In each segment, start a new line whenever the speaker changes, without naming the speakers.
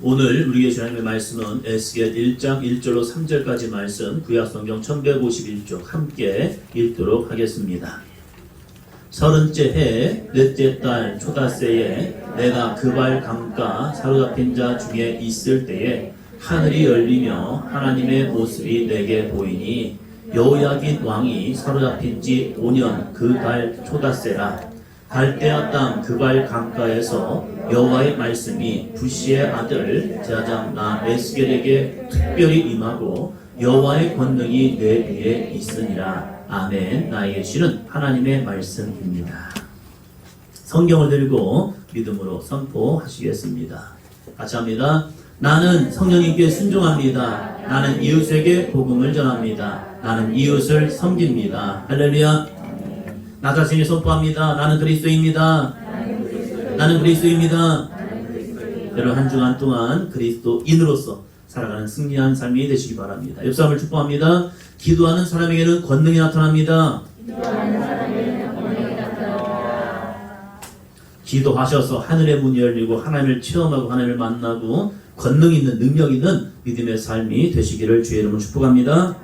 오늘 우리에게 주님의 말씀은 에스겔 1장 1절로 3절까지 말씀 구약성경 1151쪽 함께 읽도록 하겠습니다. 30째 해 넷째 달 초닷새에 내가 그발 강가 사로잡힌 자 중에 있을 때에 하늘이 열리며 하나님의 모습이 내게 보이니 여호야긴 왕이 사로잡힌 지 5년 그 달 초닷새라. 갈대아 땅 그발 강가에서 여호와의 말씀이 부시의 아들 제사장 나 에스겔에게 특별히 임하고 여호와의 권능이 내 위에 있으니라. 아멘. 나에게 주시는 하나님의 말씀입니다. 성경을 들고 믿음으로 선포하시겠습니다. 같이 합니다. 나는 성령님께 순종합니다. 나는 이웃에게 복음을 전합니다. 나는 이웃을 섬깁니다. 할렐루야. 나 자신이 선포합니다. 나는 그리스도입니다. 나는 그리스도입니다. 여러분 한 주간 동안 그리스도인으로서 살아가는 승리한 삶이 되시기 바랍니다. 옆 사람을 축복합니다. 기도하는 사람에게는 권능이 나타납니다. 기도하셔서 하늘의 문이 열리고 하나님을 체험하고 하나님을 만나고 권능 있는 능력 있는 믿음의 삶이 되시기를 주의 이름으로 축복합니다.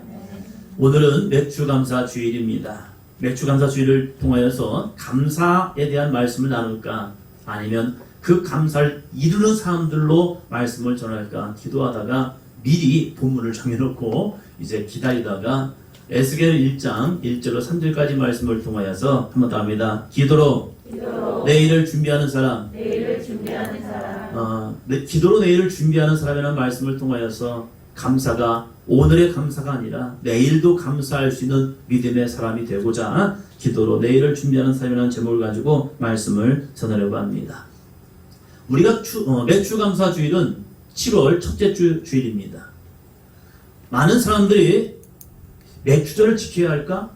오늘은 맥주감사 주일입니다. 맥주감사 주일을 통하여서 감사에 대한 말씀을 나눌까 아니면 그 감사를 이루는 사람들로 말씀을 전할까 기도하다가 미리 본문을 정해놓고 이제 기다리다가 에스겔 1장 1절로 3절까지 말씀을 통하여서 한 번 더 합니다. 기도로 내일을 준비하는 사람, 기도로 내일을 준비하는 사람이라는 말씀을 통하여서 감사가 오늘의 감사가 아니라 내일도 감사할 수 있는 믿음의 사람이 되고자 기도로 내일을 준비하는 사람이라는 제목을 가지고 말씀을 전하려고 합니다. 우리가 맥주감사 주일은 7월 첫째 주일입니다. 많은 사람들이 맥주절을 지켜야 할까?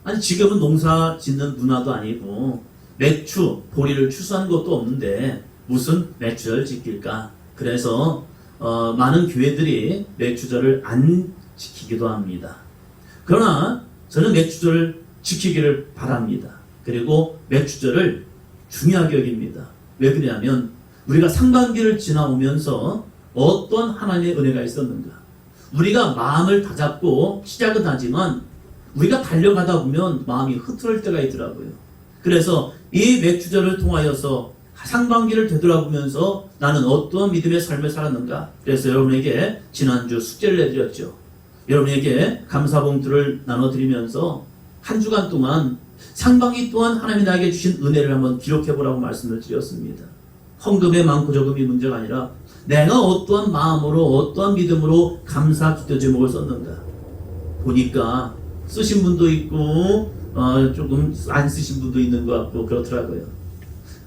아니 지금은 농사 짓는 문화도 아니고 맥주, 보리를 추수한 것도 없는데 무슨 맥주절을 지킬까? 그래서 많은 교회들이 맥주절을 안 지키기도 합니다. 그러나 저는 맥주절을 지키기를 바랍니다. 그리고 맥주절을 중요하게 여깁니다. 왜 그러냐면 우리가 상반기를 지나오면서 어떤 하나님의 은혜가 있었는가. 우리가 마음을 다잡고 시작은 하지만 우리가 달려가다 보면 마음이 흐트러질 때가 있더라고요. 그래서 이 맥주절을 통하여서 상반기를 되돌아보면서 나는 어떤 믿음의 삶을 살았는가. 그래서 여러분에게 지난주 숙제를 내드렸죠. 여러분에게 감사봉투를 나눠드리면서 한 주간 동안 상반기 동안 하나님이 나에게 주신 은혜를 한번 기록해보라고 말씀을 드렸습니다. 헌금의 많고 적음이 문제가 아니라 내가 어떠한 마음으로 어떠한 믿음으로 감사 기도 제목을 썼는가. 보니까 쓰신 분도 있고 조금 안 쓰신 분도 있는 것 같고 그렇더라고요.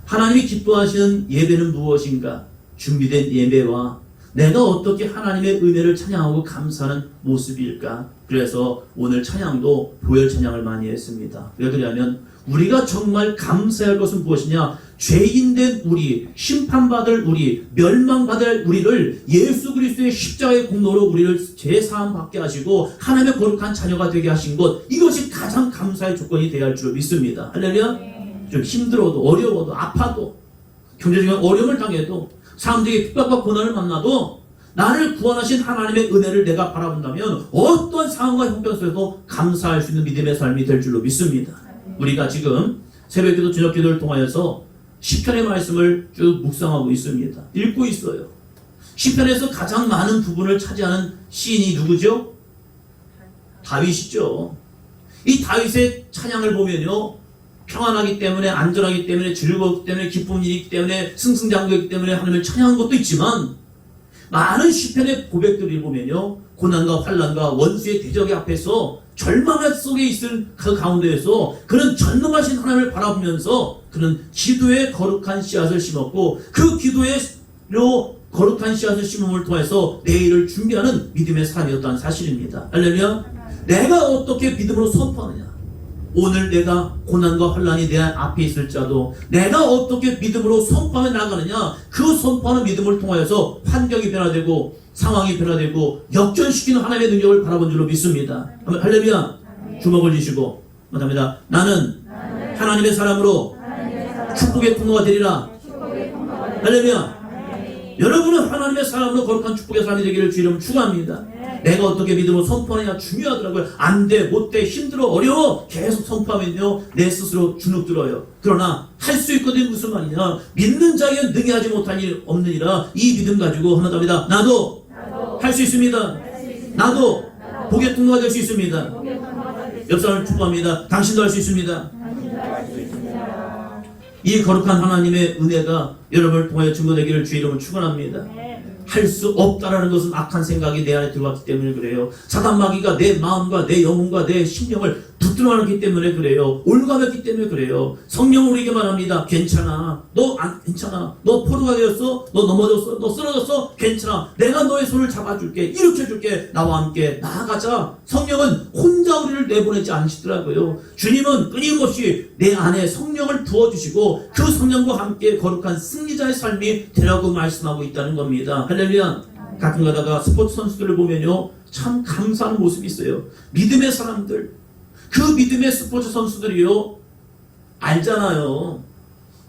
하나님이 기뻐하시는 예배는 무엇인가? 준비된 예배와 내가 어떻게 하나님의 은혜를 찬양하고 감사하는 모습일까? 그래서 오늘 찬양도 보혈 찬양을 많이 했습니다. 왜 그러냐면 우리가 정말 감사할 것은 무엇이냐? 죄인된 우리, 심판받을 우리, 멸망받을 우리를 예수 그리스도의 십자가의 공로로 우리를 죄사함 받게 하시고 하나님의 거룩한 자녀가 되게 하신 것, 이것이 가장 감사의 조건이 되어야 할 줄 믿습니다. 할렐루야. 좀 힘들어도 어려워도 아파도 경제적인 어려움을 당해도 사람들에게 핍박과 고난을 만나도 나를 구원하신 하나님의 은혜를 내가 바라본다면 어떤 상황과 형편 속에도 감사할 수 있는 믿음의 삶이 될 줄로 믿습니다. 우리가 지금 새벽기도 저녁기도를 통하여서 시편의 말씀을 쭉 묵상하고 있습니다. 읽고 있어요. 시편에서 가장 많은 부분을 차지하는 시인이 누구죠? 다윗이죠. 이 다윗의 찬양을 보면요, 평안하기 때문에, 안전하기 때문에, 즐거웠기 때문에, 기쁜 일이기 때문에, 승승장구했기 때문에 하나님을 찬양한 것도 있지만 많은 시편의 고백들을 보면요, 고난과 환난과 원수의 대적의 앞에서 절망 속에 있을 그 가운데에서 그는 전능하신 하나님을 바라보면서 그는 기도의 거룩한 씨앗을 심었고 그 기도로 거룩한 씨앗을 심음을 통해서 내일을 준비하는 믿음의 사람이었다는 사실입니다. 할렐루야. 내가 어떻게 믿음으로 선포하느냐. 오늘 내가 고난과 환난이 내 앞에 있을지라도 내가 어떻게 믿음으로 선포하며 나가느냐. 그 선포하는 믿음을 통하여서 환경이 변화되고 상황이 변화되고 역전시키는 하나님의 능력을 바라본 줄로 믿습니다. 할렐루야. 주먹을 쥐시고 합니다. 나는 하나님의 사람으로 축복의 통로가 되리라. 할렐루야. 여러분은 하나님의 사람으로 거룩한 축복의 사람이 되기를 주 이름으로 축원합니다. 내가 어떻게 믿음으로 선포하느냐 중요하더라고요. 안 돼, 못 돼, 힘들어, 어려워 계속 선포하면요 내 스스로 주눅들어요. 그러나 할 수 있거든. 무슨 말이냐, 믿는 자에게 능히 하지 못할 일 없느니라. 이 믿음 가지고 하나 답니다. 나도 할 수 있습니다. 나도 복의 통로가 될 수 있습니다. 옆 사람을 축복합니다. 당신도 할 수 있습니다. 이 거룩한 하나님의 은혜가 여러분을 통하여 증거되기를 주 이름으로 축원합니다. 할 수 없다라는 것은 악한 생각이 내 안에 들어왔기 때문에 그래요. 사단 마귀가 내 마음과 내 영혼과 내 심령을 붙들어놨기 때문에 그래요. 올가맸기 때문에 그래요. 성령은 우리에게 말합니다. 괜찮아. 너 안 괜찮아. 너 포로가 되었어. 너 넘어졌어. 너 쓰러졌어. 괜찮아. 내가 너의 손을 잡아줄게. 일으켜줄게. 나와 함께 나아가자. 성령은 혼자 우리를 내보내지 않으시더라고요. 주님은 끊임없이 내 안에 성령을 부어주시고 그 성령과 함께 거룩한 승리자의 삶이 되라고 말씀하고 있다는 겁니다. 할렐루야. 가끔 가다가 스포츠 선수들을 보면요 참 감사한 모습이 있어요. 믿음의 사람들, 그 믿음의 스포츠 선수들이요 알잖아요.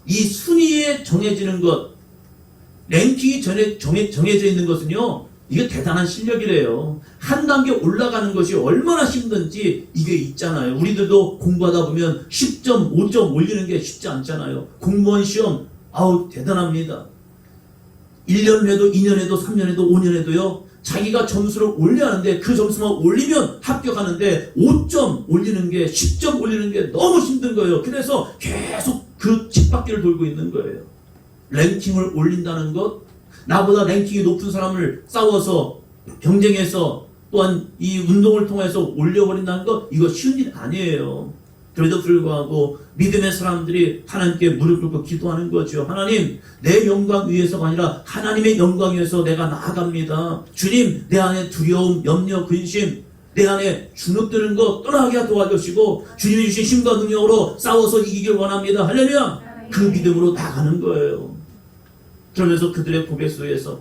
이 순위에 정해지는 것, 랭킹이 정해져 있는 것은요 이게 대단한 실력이래요. 한 단계 올라가는 것이 얼마나 힘든지 이게 있잖아요. 우리들도 공부하다 보면 10점, 5점 올리는 게 쉽지 않잖아요. 공무원 시험 아우 대단합니다. 1년 해도 2년 해도 3년 해도 5년 해도요 자기가 점수를 올려야 하는데 그 점수만 올리면 합격하는데 5점 올리는 게 10점 올리는 게 너무 힘든 거예요. 그래서 계속 그 집 바퀴를 돌고 있는 거예요. 랭킹을 올린다는 것, 나보다 랭킹이 높은 사람을 싸워서 경쟁해서 또한 이 운동을 통해서 올려버린다는 것, 이거 쉬운 일 아니에요. 그래도 불구하고 믿음의 사람들이 하나님께 무릎 꿇고 기도하는 거죠. 하나님, 내 영광 위해서가 아니라 하나님의 영광 위해서 내가 나아갑니다. 주님, 내 안에 두려움, 염려, 근심, 내 안에 주눅드는 거 떠나게 도와주시고 주님이 주신 힘과 능력으로 싸워서 이기길 원합니다. 할렐루야. 그 믿음으로 나가는 거예요. 그러면서 그들의 고백 속에서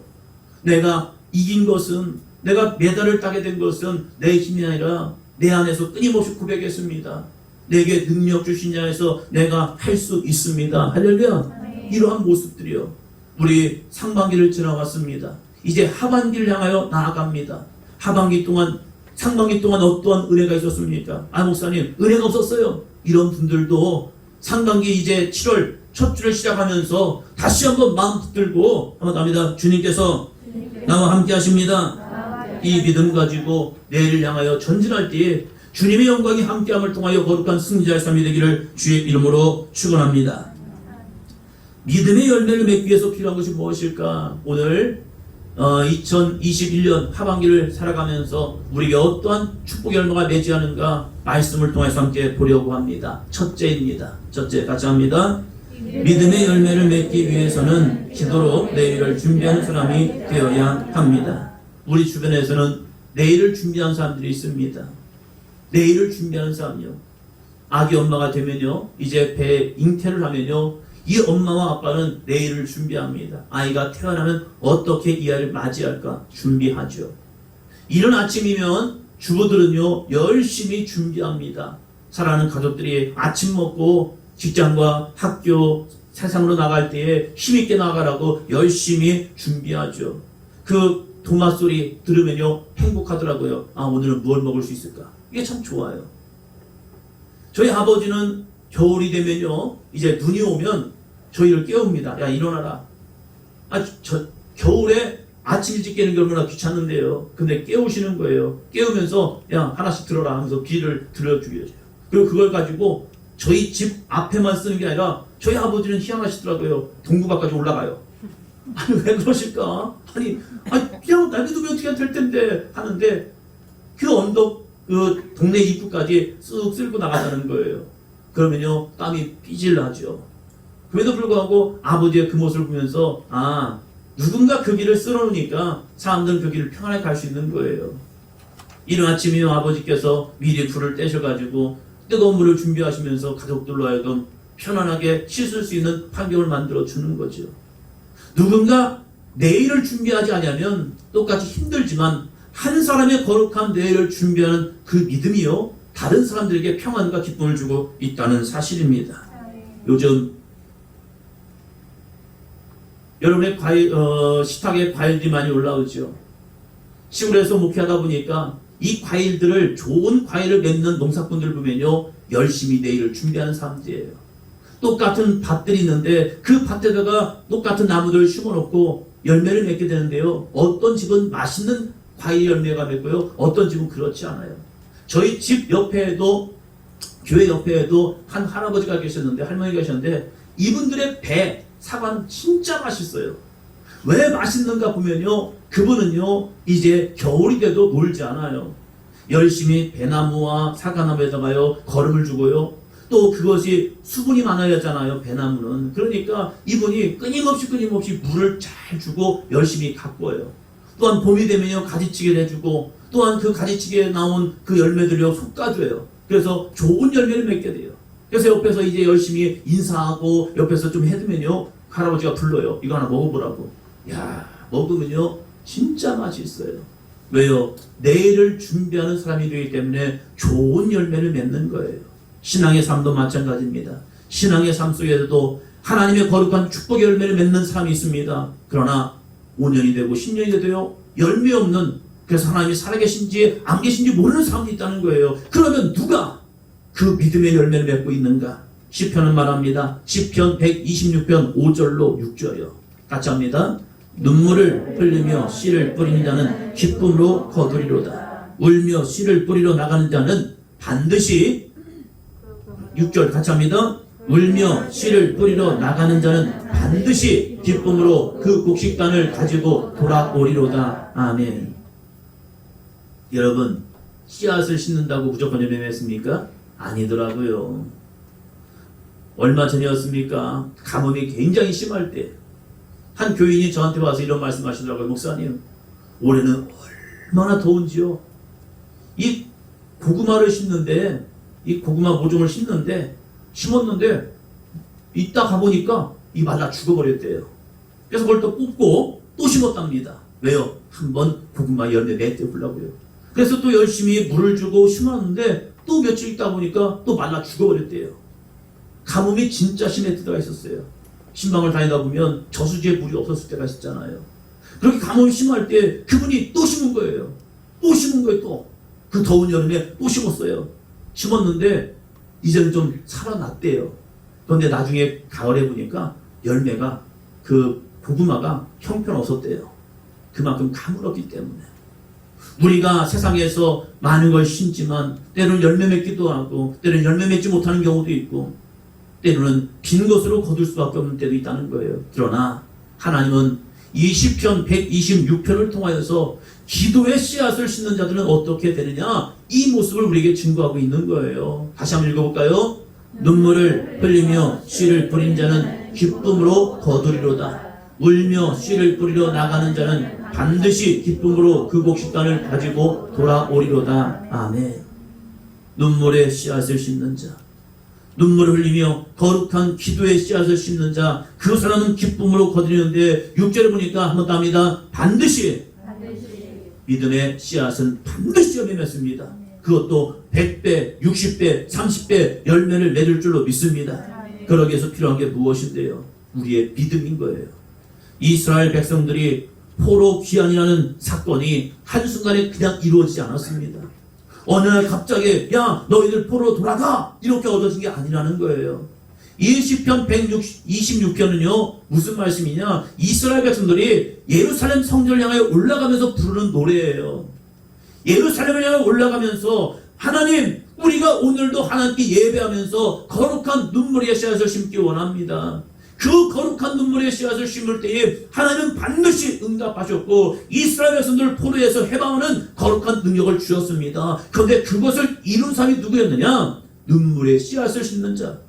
내가 이긴 것은, 내가 메달을 따게 된 것은 내 힘이 아니라 내 안에서 끊임없이 고백했습니다. 내게 능력 주신 자에서 내가 할 수 있습니다. 할렐루야. 이러한 모습들이요 우리 상반기를 지나갔습니다. 이제 하반기를 향하여 나아갑니다. 상반기 동안 어떠한 은혜가 있었습니까? 아 목사님 은혜가 없었어요. 이런 분들도 상반기 이제 7월 첫 주를 시작하면서 다시 한번 마음 붙들고 한번 합니다. 주님께서 나와 함께 하십니다. 이 믿음 가지고 내일을 향하여 전진할 때에 주님의 영광이 함께함을 통하여 거룩한 승리자의 삶이 되기를 주의 이름으로 축원합니다. 믿음의 열매를 맺기 위해서 필요한 것이 무엇일까? 오늘 2021년 하반기를 살아가면서 우리에게 어떠한 축복의 열매가 맺지하는가 말씀을 통해서 함께 보려고 합니다. 첫째입니다. 첫째 같이 합니다. 믿음의 열매를 맺기 위해서는 기도로 내일을 준비하는 사람이 되어야 합니다. 우리 주변에서는 내일을 준비하는 사람들이 있습니다. 내일을 준비하는 사람이요. 아기 엄마가 되면요 이제 배에 잉태를 하면요 이 엄마와 아빠는 내일을 준비합니다. 아이가 태어나면 어떻게 이 아이를 맞이할까 준비하죠. 이른 아침이면 주부들은요 열심히 준비합니다. 사랑하는 가족들이 아침 먹고 직장과 학교 세상으로 나갈 때에 힘있게 나가라고 열심히 준비하죠. 그 도마 소리 들으면요 행복하더라고요. 아 오늘은 뭘 먹을 수 있을까. 이게 참 좋아요. 저희 아버지는 겨울이 되면요 이제 눈이 오면 저희를 깨웁니다. 야 일어나라. 겨울에 아침 일찍 깨는 게 얼마나 귀찮은데요. 근데 깨우시는 거예요. 깨우면서 야 하나씩 들어라 하면서 비를 들어주게 해줘요. 그리고 그걸 가지고 저희 집 앞에만 쓰는 게 아니라 저희 아버지는 희한하시더라고요. 동구밖까지 올라가요. 아니 왜 그러실까? 아니 그냥 날개두면 어떻게 될 텐데 하는데 그 언덕 그 동네 입구까지 쓱 쓸고 나간다는 거예요. 그러면요 땀이 삐질나죠. 그래도 불구하고 아버지의 그 모습을 보면서 누군가 그 길을 쓸어놓으니까 사람들은 그 길을 평안하게 갈 수 있는 거예요. 이른 아침이요 아버지께서 미리 불을 떼셔가지고 뜨거운 물을 준비하시면서 가족들로 하여금 편안하게 씻을 수 있는 환경을 만들어 주는 거죠. 누군가 내일을 준비하지 않으면 똑같이 힘들지만 한 사람의 거룩한 내일을 준비하는 그 믿음이요 다른 사람들에게 평안과 기쁨을 주고 있다는 사실입니다. 요즘 여러분의 식탁에 과일들이 많이 올라오죠. 시골에서 목회하다 보니까 이 과일들을, 좋은 과일을 맺는 농사꾼들 보면요, 열심히 내일을 준비하는 사람들이에요. 똑같은 밭들이 있는데 그 밭에다가 똑같은 나무들을 심어놓고 열매를 맺게 되는데요, 어떤 집은 맛있는 과일 열매가 맺고요, 어떤 집은 그렇지 않아요. 저희 집 옆에도, 교회 옆에도 한 할아버지가 계셨는데, 할머니가 계셨는데, 이분들의 배, 사과는 진짜 맛있어요. 왜 맛있는가 보면요, 그분은요 이제 겨울이 돼도 놀지 않아요. 열심히 배나무와 사과나무에다가요 거름을 주고요, 또 그것이 수분이 많아야 하잖아요, 배나무는. 그러니까 이분이 끊임없이 물을 잘 주고 열심히 가꿔요. 또한 봄이 되면요 가지치기를 해주고, 또한 그 가지치기에 나온 그 열매들요 솎아줘요. 그래서 좋은 열매를 맺게 돼요. 그래서 옆에서 이제 열심히 인사하고 옆에서 좀 해두면요, 할아버지가 불러요. 이거 하나 먹어보라고. 야, 먹으면요 진짜 맛있어요. 왜요? 내일을 준비하는 사람이 되기 때문에 좋은 열매를 맺는 거예요. 신앙의 삶도 마찬가지입니다. 신앙의 삶 속에서도 하나님의 거룩한 축복의 열매를 맺는 사람이 있습니다. 그러나 5년이 되고 10년이 돼도요 열매 없는, 그래서 하나님이 살아계신지 안 계신지 모르는 사람이 있다는 거예요. 그러면 누가 그 믿음의 열매를 맺고 있는가? 시편은 말합니다. 시편 126편 5절로 6절이요. 같이 합니다. 눈물을 흘리며 씨를 뿌리는 자는 기쁨으로 거두리로다. 울며 씨를 뿌리러 나가는 자는 반드시, 6절 같이 합니다. 울며 씨를 뿌리러 나가는 자는 반드시 기쁨으로 그 곡식단을 가지고 돌아오리로다. 아멘. 여러분, 씨앗을 심는다고 무조건 열매 맺습니까? 아니더라고요. 얼마 전이었습니까? 가뭄이 굉장히 심할 때 한 교인이 저한테 와서 이런 말씀하시더라고요. 목사님, 올해는 얼마나 더운지요. 이 고구마를 심는데, 이 고구마 모종을 심었는데 이따 가보니까 이 말라 죽어버렸대요. 그래서 그걸 또 뽑고 또 심었답니다. 왜요? 한번 고구마 열매 맺게 보려고요. 그래서 또 열심히 물을 주고 심었는데 또 며칠 있다 보니까 또 말라 죽어버렸대요. 가뭄이 진짜 심했을 때가 있었어요. 신방을 다니다 보면 저수지에 물이 없었을 때가 있었잖아요. 그렇게 가뭄이 심할 때 그분이 또 심은 거예요. 또 그 더운 여름에 또 심었어요. 심었는데 이제는 좀 살아났대요. 그런데 나중에 가을에 보니까 열매가, 그 고구마가 형편없었대요. 그만큼 가물었기 때문에. 우리가 세상에서 많은 걸 심지만 때로는 열매 맺기도 하고 때로는 열매 맺지 못하는 경우도 있고 때로는 빈 것으로 거둘 수밖에 없는 때도 있다는 거예요. 그러나 하나님은 이 시편 126편을 통하여서 기도의 씨앗을 심는 자들은 어떻게 되느냐, 이 모습을 우리에게 증거하고 있는 거예요. 다시 한번 읽어볼까요? 눈물을 흘리며 씨를 뿌린 자는 기쁨으로 거두리로다. 울며 씨를 뿌리러 나가는 자는 반드시 기쁨으로 그 곡식단을 가지고 돌아오리로다. 아멘. 눈물의 씨앗을 심는 자, 눈물을 흘리며 거룩한 기도의 씨앗을 심는 자, 그 사람은 기쁨으로 거두리는데 6절을 보니까 한번 더 합니다. 반드시 믿음의 씨앗은 반드시 열매 맺습니다. 그것도 100배, 60배, 30배 열매를 맺을 줄로 믿습니다. 그러기 위해서 필요한 게 무엇인데요? 우리의 믿음인 거예요. 이스라엘 백성들이 포로 귀환이라는 사건이 한순간에 그냥 이루어지지 않았습니다. 어느 날 갑자기 야 너희들 포로로 돌아가 이렇게 얻어진 게 아니라는 거예요. 이 시편 126편은요 무슨 말씀이냐, 이스라엘 백성들이 예루살렘 성전을 향해 올라가면서 부르는 노래예요. 예루살렘을 향해 올라가면서 하나님, 우리가 오늘도 하나님께 예배하면서 거룩한 눈물의 씨앗을 심기 원합니다. 그 거룩한 눈물의 씨앗을 심을 때에 하나님은 반드시 응답하셨고 이스라엘 백성들을 포로에서 해방하는 거룩한 능력을 주셨습니다. 그런데 그것을 이룬 사람이 누구였느냐? 눈물의 씨앗을 심는 자.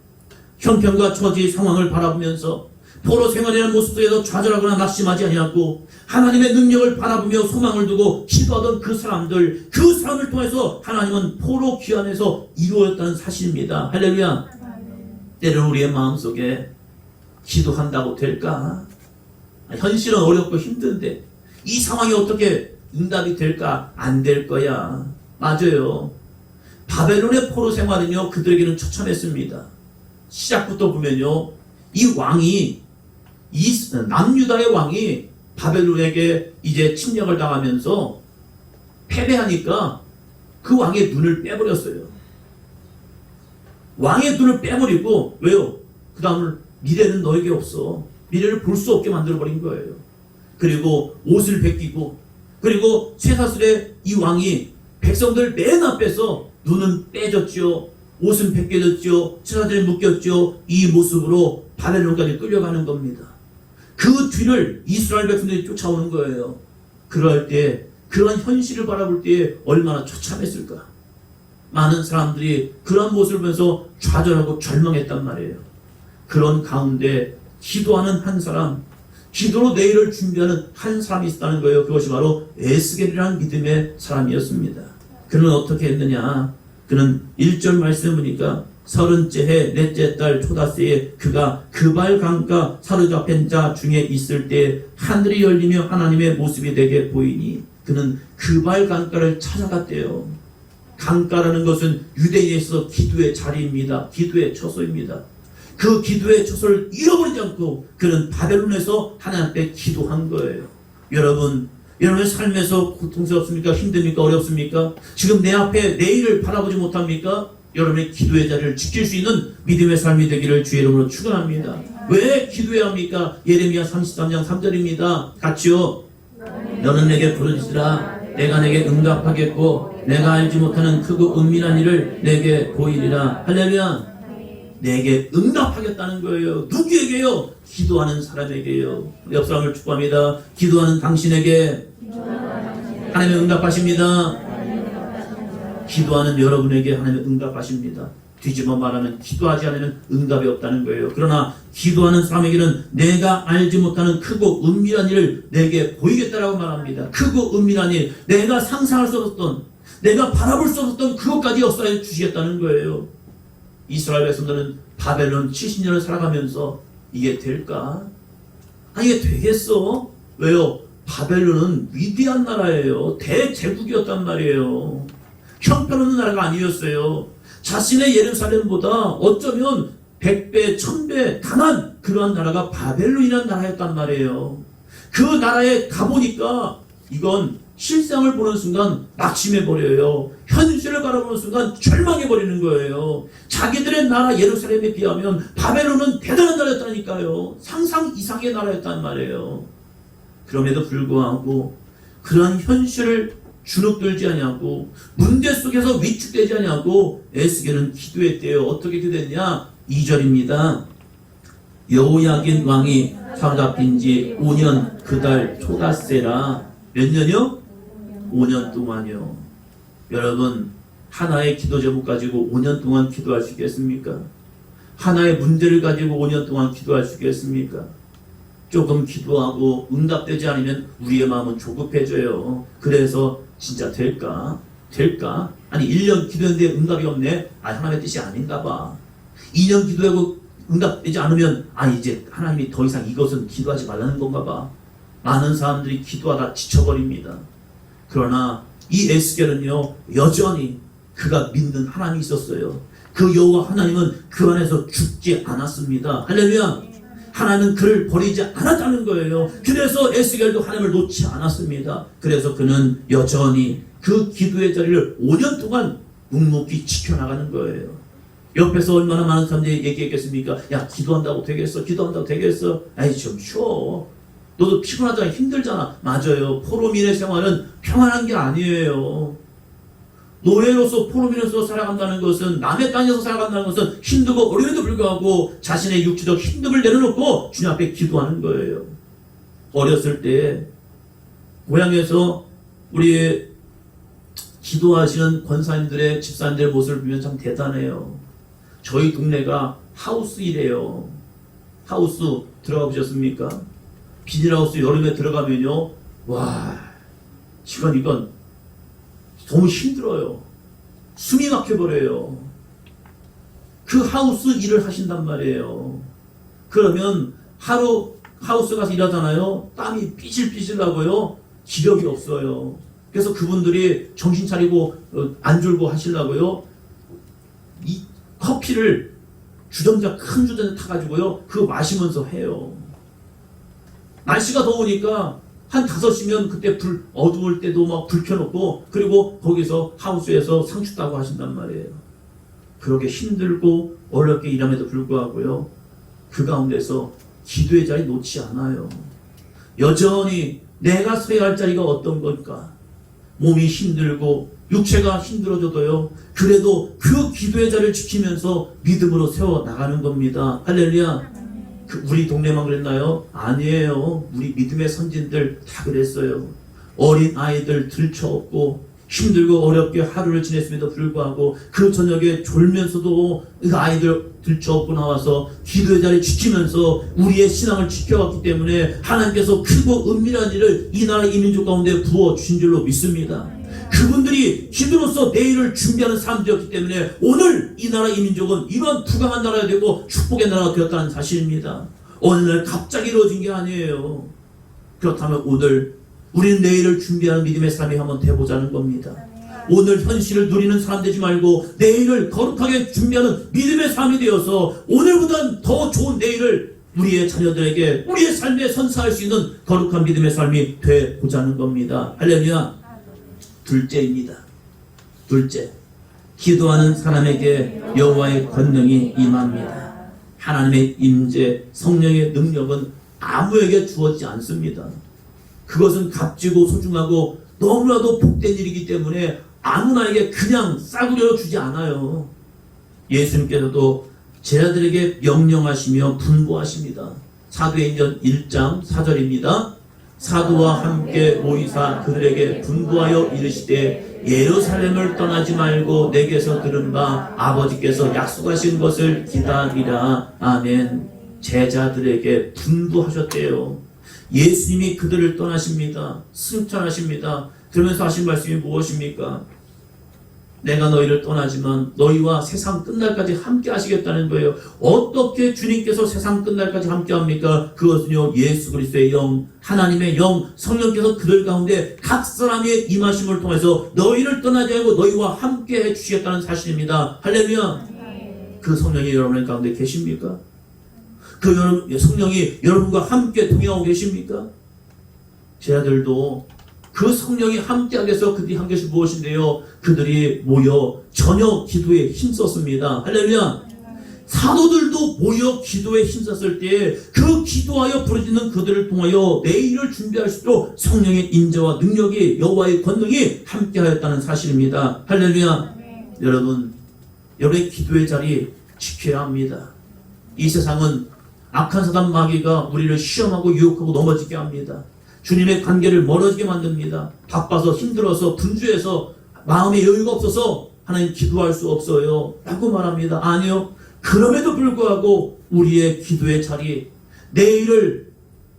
형편과 처지 상황을 바라보면서 포로 생활이라는 모습 속에서 좌절하거나 낙심하지 아니하고 하나님의 능력을 바라보며 소망을 두고 기도하던 그 사람을 통해서 하나님은 포로 귀환에서 이루어졌다는 사실입니다. 할렐루야. 때로는 우리의 마음속에 기도한다고 될까? 현실은 어렵고 힘든데 이 상황이 어떻게 응답이 될까? 안 될 거야. 맞아요. 바벨론의 포로 생활은요 그들에게는 처참했습니다. 시작부터 보면요 이 왕이 남유다의 왕이 바벨론에게 이제 침략을 당하면서 패배하니까 그 왕의 눈을 빼버렸어요. 왕의 눈을 빼버리고, 왜요? 그 다음은 미래는 너에게 없어. 미래를 볼 수 없게 만들어버린 거예요. 그리고 옷을 벗기고, 그리고 쇠사슬에 이 왕이 백성들 맨 앞에서 눈은 빼졌죠. 옷은 벗겨졌죠. 쇠사슬에 묶였죠. 이 모습으로 바벨론까지 끌려가는 겁니다. 그 뒤를 이스라엘 백성들이 쫓아오는 거예요. 그럴 때 그런 현실을 바라볼 때 얼마나 처참했을까. 많은 사람들이 그런 모습을 보면서 좌절하고 절망했단 말이에요. 그런 가운데 기도하는 한 사람, 기도로 내일을 준비하는 한 사람이 있었다는 거예요. 그것이 바로 에스겔이라는 믿음의 사람이었습니다. 그는 어떻게 했느냐. 그는 1절 말씀 보니까 30째 해 넷째 달 초다새에 그가 그발 강가 사로잡힌 자 중에 있을 때 하늘이 열리며 하나님의 모습이 내게 보이니 그는 그발 강가를 찾아갔대요. 강가라는 것은 유대인에 있어서 기도의 자리입니다. 기도의 처소입니다. 그 기도의 처소를 잃어버리지 않고 그는 바벨론에서 하나님 앞에 기도한 거예요. 여러분의 삶에서 고통스럽습니까? 힘듭니까? 어렵습니까? 지금 내 앞에 내일을 바라보지 못합니까? 여러분의 기도의 자리를 지킬 수 있는 믿음의 삶이 되기를 주의 이름으로 축원합니다. 왜 기도해야 합니까? 예레미야 33장 3절입니다. 같이요. 너는 내게 부르짖으라. 내가 내게 응답하겠고 내가 알지 못하는 크고 은밀한 일을 내게 보이리라. 할렐루야. 내게 응답하겠다는 거예요. 누구에게요? 기도하는 사람에게요. 옆 사람을 축복합니다. 기도하는 당신에게 하나님의 응답하십니다. 기도하는 여러분에게 하나님의 응답하십니다. 뒤집어 말하면 기도하지 않으면 응답이 없다는 거예요. 그러나 기도하는 사람에게는 내가 알지 못하는 크고 은밀한 일을 내게 보이겠다라고 말합니다. 크고 은밀한 일, 내가 상상할 수 없었던, 내가 바라볼 수 없었던 그것까지 역사해 주시겠다는 거예요. 이스라엘 백성들은 바벨론 70년을 살아가면서 이게 될까? 이게 되겠어? 왜요? 바벨론은 위대한 나라예요. 대제국이었단 말이에요. 형편없는 나라가 아니었어요. 자신의 예루살렘보다 어쩌면 100배, 1000배 강한 그러한 나라가 바벨론이라는 나라였단 말이에요. 그 나라에 가보니까 이건 실상을 보는 순간 낙심해버려요. 현실을 바라보는 순간 절망해버리는 거예요. 자기들의 나라 예루살렘에 비하면 바벨론은 대단한 나라였다니까요. 상상 이상의 나라였단 말이에요. 그럼에도 불구하고 그러한 현실을 주눅들지 아니하고 문제 속에서 위축되지 아니하고 에스겔은 기도했대요. 어떻게 기도했냐? 2절입니다. 여호야긴 왕이 사로잡힌 지 5년 그달 초다새라. 몇 년이요? 5년 동안이요. 여러분, 하나의 기도 제목 가지고 5년 동안 기도할 수 있겠습니까? 하나의 문제를 가지고 5년 동안 기도할 수 있겠습니까? 조금 기도하고 응답되지 않으면 우리의 마음은 조급해져요. 그래서 진짜 될까? 아니 1년 기도했는데 응답이 없네? 하나님의 뜻이 아닌가 봐. 2년 기도하고 응답되지 않으면 이제 하나님이 더 이상 이것은 기도하지 말라는 건가 봐. 많은 사람들이 기도하다 지쳐버립니다. 그러나 이 에스겔은요, 여전히 그가 믿는 하나님이 있었어요. 그 여호와 하나님은 그 안에서 죽지 않았습니다. 할렐루야. 하나님은 그를 버리지 않았다는 거예요. 그래서 에스겔도 하나님을 놓지 않았습니다. 그래서 그는 여전히 그 기도의 자리를 5년 동안 묵묵히 지켜나가는 거예요. 옆에서 얼마나 많은 사람들이 얘기했겠습니까? 야, 기도한다고 되겠어? 좀 쉬어. 너도 피곤하잖아, 힘들잖아. 맞아요. 포로민의 생활은 평안한 게 아니에요. 노예로서 포로민으로서 살아간다는 것은, 남의 땅에서 살아간다는 것은 힘들고 어려움에도 불구하고 자신의 육체적 힘듦을 내려놓고 주님 앞에 기도하는 거예요. 어렸을 때 고향에서 우리 기도하시는 권사님들의 집사님들의 모습을 보면 참 대단해요. 저희 동네가 하우스이래요. 하우스 들어가 보셨습니까? 비닐하우스 여름에 들어가면요, 와, 이건 너무 힘들어요. 숨이 막혀버려요. 그 하우스 일을 하신단 말이에요. 그러면 하루 하우스 가서 일하잖아요. 땀이 삐질삐질 나고요. 기력이 없어요. 그래서 그분들이 정신 차리고 안 졸고 하시려고요. 이 커피를 큰 주전자 타가지고요. 그거 마시면서 해요. 날씨가 더우니까 한 5시면 그때 불 어두울 때도 막 불 켜놓고 그리고 거기서 하우스에서 상추 따고 하신단 말이에요. 그렇게 힘들고 어렵게 일함에도 불구하고요. 그 가운데서 기도의 자리 놓지 않아요. 여전히 내가 서야 할 자리가 어떤 걸까? 몸이 힘들고 육체가 힘들어져도요. 그래도 그 기도의 자리를 지키면서 믿음으로 세워 나가는 겁니다. 할렐루야. 우리 동네만 그랬나요? 아니에요. 우리 믿음의 선진들 다 그랬어요. 어린 아이들 들쳐업고 힘들고 어렵게 하루를 지냈음에도 불구하고 그 저녁에 졸면서도 그 아이들 들쳐업고 나와서 기도의 자리 지키면서 우리의 신앙을 지켜왔기 때문에 하나님께서 크고 은밀한 일을 이 나라 이 민족 가운데 부어주신 줄로 믿습니다. 그분들이 힘으로써 내일을 준비하는 사람들이었기 때문에 오늘 이 나라 이 민족은 이런 부강한 나라가 되고 축복의 나라가 되었다는 사실입니다. 어느 날 갑자기 이루어진 게 아니에요. 그렇다면 오늘 우리는 내일을 준비하는 믿음의 삶이 한번 되보자는 겁니다. 오늘 현실을 누리는 사람 되지 말고 내일을 거룩하게 준비하는 믿음의 삶이 되어서 오늘보다 더 좋은 내일을 우리의 자녀들에게 우리의 삶에 선사할 수 있는 거룩한 믿음의 삶이 되보자는 겁니다. 할렐루야. 둘째입니다. 둘째, 기도하는 사람에게 여호와의 권능이 임합니다. 하나님의 임재, 성령의 능력은 아무에게 주어지지 않습니다. 그것은 값지고 소중하고 너무나도 복된 일이기 때문에 아무나에게 그냥 싸구려 주지 않아요. 예수님께서도 제자들에게 명령하시며 분부하십니다. 사도행전 1장 4절입니다. 사도와 함께 모이사 그들에게 분부하여 이르시되 예루살렘을 떠나지 말고 내게서 들은 바 아버지께서 약속하신 것을 기다리라. 아멘. 제자들에게 분부하셨대요. 예수님이 그들을 떠나십니다. 승천하십니다. 그러면서 하신 말씀이 무엇입니까? 내가 너희를 떠나지만 너희와 세상 끝날까지 함께 하시겠다는 거예요. 어떻게 주님께서 세상 끝날까지 함께 합니까? 그것은요, 예수 그리스도의 영, 하나님의 영, 성령께서 그들 가운데 각 사람의 임하심을 통해서 너희를 떠나지 않고 너희와 함께 해주시겠다는 사실입니다. 할렐루야. 그 성령이 여러분 가운데 계십니까? 그 성령이 여러분과 함께 동행하고 계십니까? 제자들도 그 성령이 함께하게 해서 그들이 한 것이 무엇인데요? 그들이 모여 전혀 기도에 힘썼습니다. 할렐루야. 사도들도 모여 기도에 힘썼을 때 그 기도하여 부르짖는 그들을 통하여 내일을 준비할 수 있도록 성령의 인자와 능력이 여호와의 권능이 함께하였다는 사실입니다. 할렐루야. 여러분, 여러분의 기도의 자리 지켜야 합니다. 이 세상은 악한 사단 마귀가 우리를 시험하고 유혹하고 넘어지게 합니다. 주님의 관계를 멀어지게 만듭니다. 바빠서 힘들어서 분주해서 마음의 여유가 없어서 하나님 기도할 수 없어요 라고 말합니다. 아니요. 그럼에도 불구하고 우리의 기도의 자리, 내일을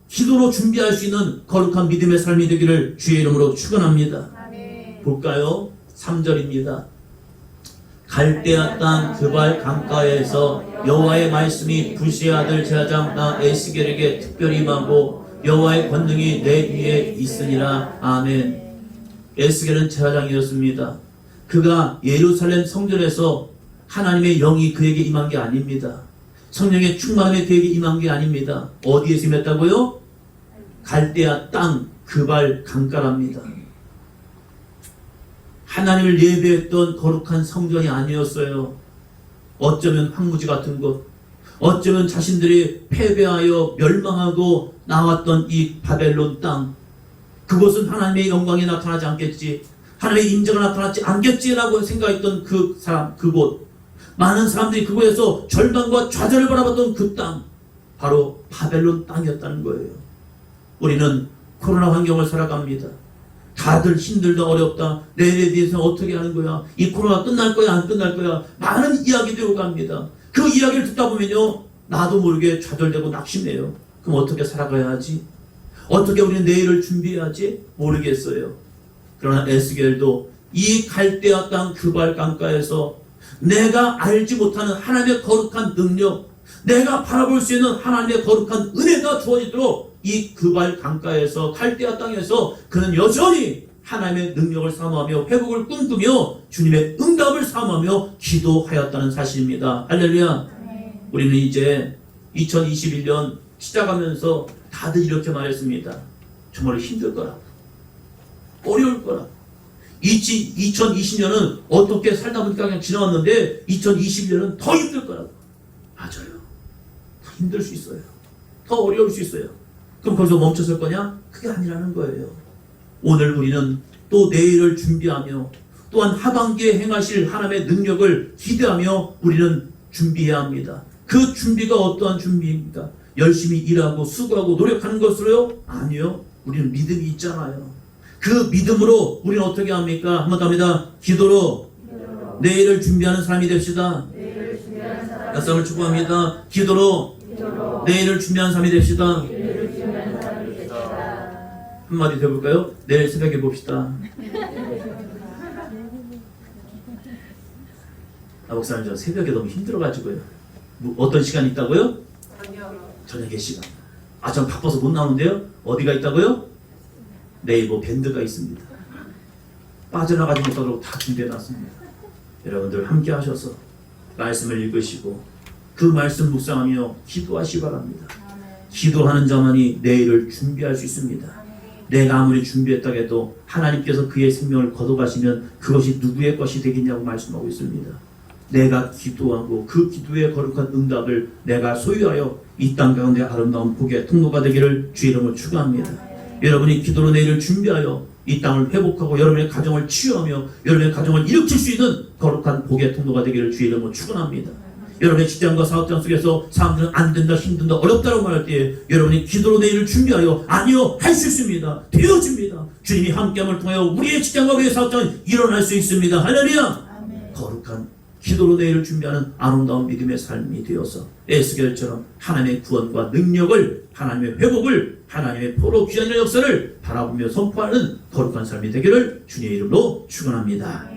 기도로 준비할 수 있는 거룩한 믿음의 삶이 되기를 주의 이름으로 축원합니다. 볼까요? 3절입니다. 갈대아 땅 그발 강가에서 여호와의 말씀이 부시의 아들 제사장 나 에스겔에게 특별히 임하고 여호와의 권능이 내 위에 있으니라. 아멘. 에스겔은 제사장이었습니다. 그가 예루살렘 성전에서 하나님의 영이 그에게 임한 게 아닙니다. 성령의 충만함이 그에게 임한 게 아닙니다. 어디에서 임했다고요? 갈대아 땅 그발 강가랍니다. 하나님을 예배했던 거룩한 성전이 아니었어요. 어쩌면 황무지 같은 곳, 어쩌면 자신들이 패배하여 멸망하고 나왔던 이 바벨론 땅, 그곳은 하나님의 영광이 나타나지 않겠지, 하나님의 임재가 나타나지 않겠지라고 생각했던 그 사람, 그곳, 많은 사람들이 그곳에서 절망과 좌절을 바라봤던 그 땅, 바로 바벨론 땅이었다는 거예요. 우리는 코로나 환경을 살아갑니다. 다들 힘들다, 어렵다, 내일에 대해서 어떻게 하는 거야, 이 코로나 끝날 거야 안 끝날 거야, 많은 이야기들이 오갑니다. 그 이야기를 듣다 보면요, 나도 모르게 좌절되고 낙심해요. 그럼 어떻게 살아가야 하지? 어떻게 우리는 내일을 준비해야지? 모르겠어요. 그러나 에스겔도 이 갈대아 땅 그발 강가에서 내가 알지 못하는 하나님의 거룩한 능력, 내가 바라볼 수 있는 하나님의 거룩한 은혜가 주어지도록 이 그발 강가에서 갈대아 땅에서 그는 여전히 하나님의 능력을 사모하며 회복을 꿈꾸며 주님의 응답을 사모하며 기도하였다는 사실입니다. 할렐루야. 우리는 이제 2021년 시작하면서 다들 이렇게 말했습니다. 정말 힘들 거라고, 어려울 거라고. 2020년은 어떻게 살다 보니까 그냥 지나왔는데 2021년은 더 힘들 거라고. 맞아요. 더 힘들 수 있어요. 더 어려울 수 있어요. 그럼 거기서 멈춰설 거냐? 그게 아니라는 거예요. 오늘 우리는 또 내일을 준비하며 또한 하반기에 행하실 하나님의 능력을 기대하며 우리는 준비해야 합니다. 그 준비가 어떠한 준비입니까? 열심히 일하고 수고하고 노력하는 것으로요? 아니요. 우리는 믿음이 있잖아요. 그 믿음으로 우리는 어떻게 합니까? 한번 더 합니다. 기도로 내일을 준비하는 사람이 됩시다. 약속을 축복합니다. 기도로 내일을 준비하는 사람이 됩시다. 한마디 더 해볼까요? 내일 새벽에 봅시다. 목사님 저 새벽에 너무 힘들어가지고요. 어떤 시간이 있다고요? 저녁에 시간. 전 바빠서 못 나오는데요. 어디가 있다고요? 네이버 밴드가 있습니다. 빠져나가지 못하도록 다 준비해놨습니다. 여러분들 함께 하셔서 말씀을 읽으시고 그 말씀 묵상하며 기도하시기 바랍니다. 기도하는 자만이 내일을 준비할 수 있습니다. 내가 아무리 준비했다고 해도 하나님께서 그의 생명을 거둬가시면 그것이 누구의 것이 되겠냐고 말씀하고 있습니다. 내가 기도하고 그 기도의 거룩한 응답을 내가 소유하여 이 땅 가운데 아름다운 복의 통로가 되기를 주의 이름으로 축원합니다. 여러분이 기도로 내일을 준비하여 이 땅을 회복하고 여러분의 가정을 치유하며 여러분의 가정을 일으킬 수 있는 거룩한 복의 통로가 되기를 주의 이름으로 축원합니다. 여러분의 직장과 사업장 속에서 사람들은 안 된다, 힘든다, 어렵다고 말할 때에 여러분이 기도로 내일을 준비하여 아니요, 할 수 있습니다. 되어집니다. 주님이 함께함을 통하여 우리의 직장과 우리의 사업장은 일어날 수 있습니다. 할렐루야! 거룩한 기도로 내일을 준비하는 아름다운 믿음의 삶이 되어서 에스겔처럼 하나님의 구원과 능력을, 하나님의 회복을, 하나님의 포로 귀한 역사를 바라보며 선포하는 거룩한 삶이 되기를 주님의 이름으로 축원합니다.